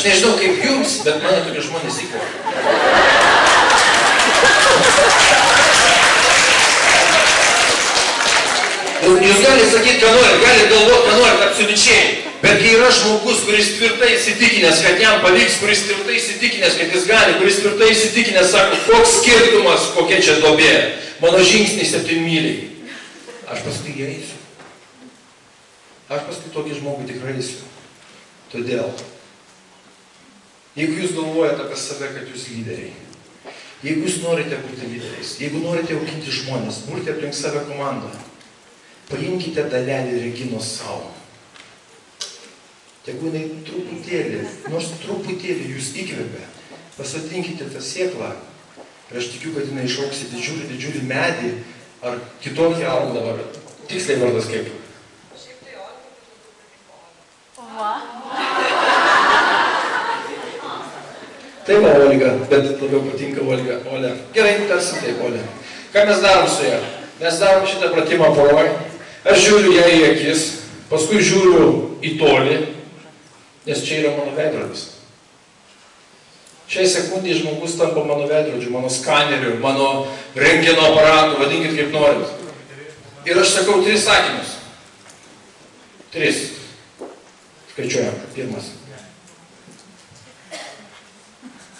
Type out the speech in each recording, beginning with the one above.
nežinau kaip jums, bet mane tokie žmonės įkvepia. Jūs galite sakyti, ką nori, galite galvoti, ką nori, absoliučiai. Bet kai yra žmogus, kuris tvirtai įsitikinęs, kad jam pavyks, kuris tvirtai įsitikinęs, kad jis gali, kuris tvirtai įsitikinęs, sako, koks skirtumas, kokia čia duobė. Mano žingsniai 7 myliai. Aš paskui eisiu. Aš paskui tokį žmogų tikrai eisiu. Todėl, jeigu jūs galvojate apie save, kad jūs lyderiai, jeigu jūs norite būti lyderiais, jeigu norite auginti žmonės, burti aplink save komandą, paimkite dalelį Reginos savo. Jeigu jinai truputėlį, nors truputėlį jūs įkvepia, pasodinkite tą sėklą ir aš tikiu, kad jinai išaugs į didžiulį medį ar kitokį augalą. Tiksliai vardas kaip? Tai va, Olga, bet labiau patinka Olga. Olė. Gerai, tarsi taip, Olė. Ką mes darom su ją? Mes darom šitą pratimą poroj. Aš žiūriu ją į akis, paskui žiūriu į tolį, nes čia yra mano veidrodis. Šiai sekundai žmogus tampa mano veidrodžiu, mano skaneriu, mano rentgeno aparatu, vadinkit kaip norit. Ir aš sakau 3 sakinius. 3. Skaičiuojam. 1.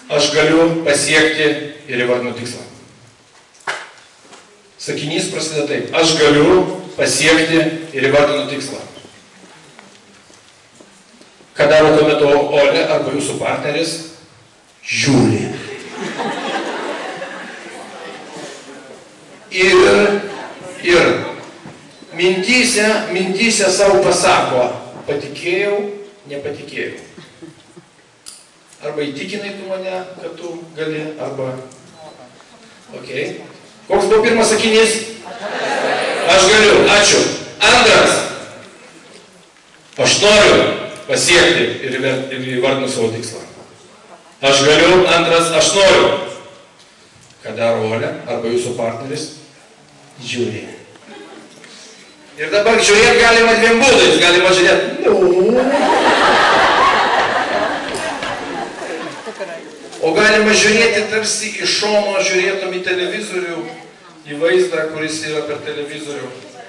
Aš galiu pasiekti ir įvardinu tikslą. Sakinys prasideda taip. Aš galiu pasiekti ir įvardinu tikslą. Ką daro tuo metu Olė arba jūsų partneris? Žiūri. Ir mintyse savo pasako, patikėjau, nepatikėjau. Arba įtikinai tu mane, kad tu gali, arba... Ok. Koks buvo pirmas sakinys? Aš galiu, ačiū. 2. Aš noriu pasiekti ir įvardinu savo tikslą. Aš galiu, 2. Aš noriu. Ką daro Olė arba jūsų partneris? Žiūri. Ir dabar žiūrėti galima 2 būdais. Galima žiūrėti. O galima žiūrėti tarsi iš šono, žiūrėtum į televizorių, į vaizdą, kuris yra per televizorių.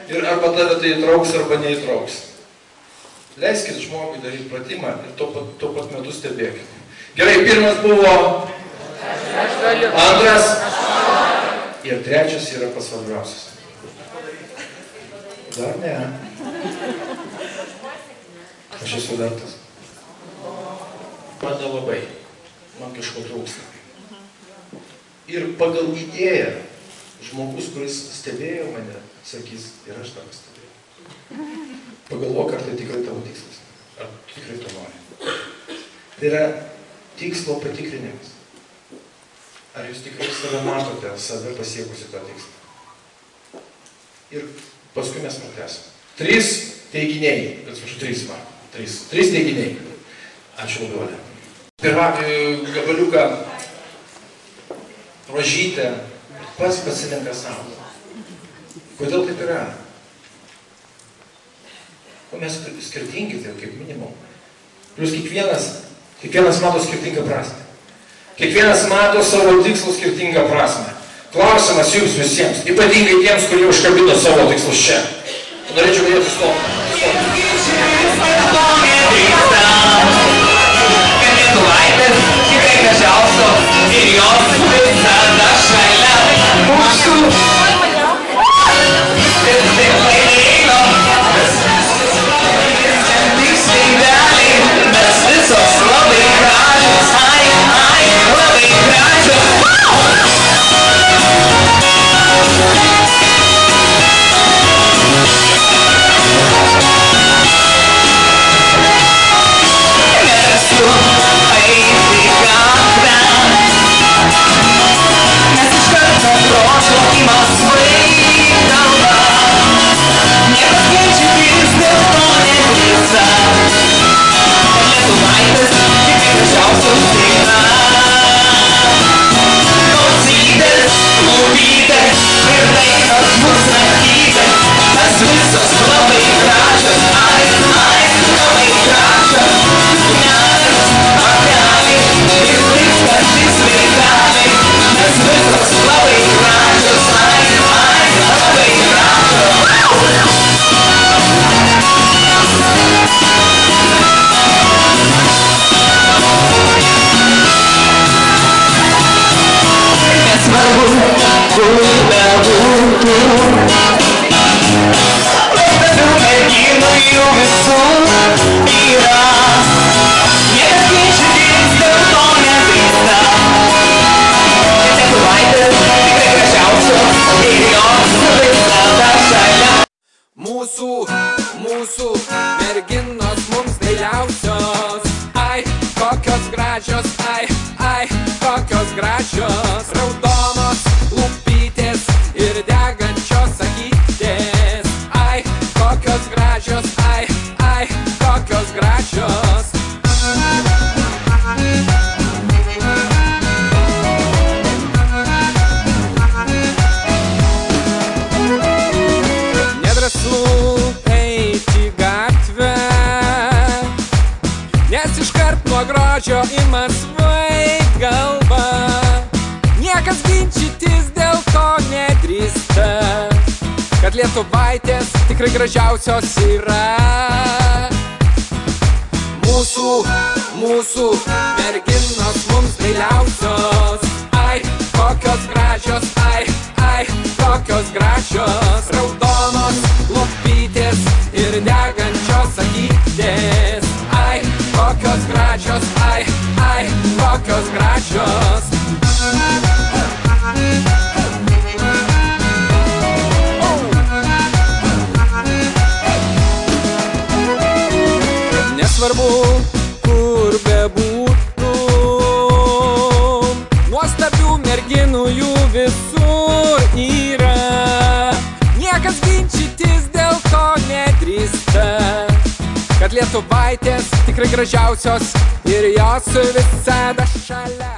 Ir arba tave tai įtrauks, arba neįtrauks. Leiskit žmogui daryti pratimą ir tuo pat metu stebėkit. Gerai, 1 buvo, 2 ir 3 yra pats svarbiausias. Dar ne. Aš esu vertas. Man nelabai. Man kažko trūksta. Ir pagal idėją žmogus, kuris stebėjo mane, sakys, ir aš tave stebėjau. Pagalvok, ar tai tikrai tavo tikslas. Ar tikrai to nori. Tai yra tikslo patikrinimas. Ar jūs tikrai save matote, save pasiekusi tą tikslą. Ir paskui mes pratęsim. 3 teiginiai. Atsiprašau, 3 man. 3 teiginiai. Ačiū labai, Olė. Gabaliuką rožytę pats pasirenka savo. Kodėl taip yra? O mes skirtingi, tai kaip minimum. Plius kiekvienas mato skirtingą prasmę. Kiekvienas mato savo tikslų skirtingą prasmę. Klausimas jums visiems, ypatingai tiems, kurie užkabino savo tikslus čia. Norėčiau galėti stopti. Tikrai gražiausios ir jos visada šalia mūsų. Ir taip laimėjo, tiksliai daliai, mes visos labai gražios, labai gražios. gražios, raudonos lūpytės ir degančios akytės. Ai, kokios gražios, ai, kokios gražios. Nedrąsu eiti gatvę, nes iškart nuo grožio ima svaigt galva. Niekas ginčytis dėl to nedrįsta, kad lietuvaitės tikrai gražiausios yra. Mūsų merginos mums dailiausios. Ai, kokios gražios, ai, kokios gražios. Raudonos lūpytės ir degančios akytės. Ai, kokios gražios, ai, kokios gražios. Nesvarbu, kur bebūtų, nuostabių merginų jų visur yra. Niekas ginčytis dėl to nedrįsta, kad lietuvaitės tikrai gražiausios ir jos visada šalia.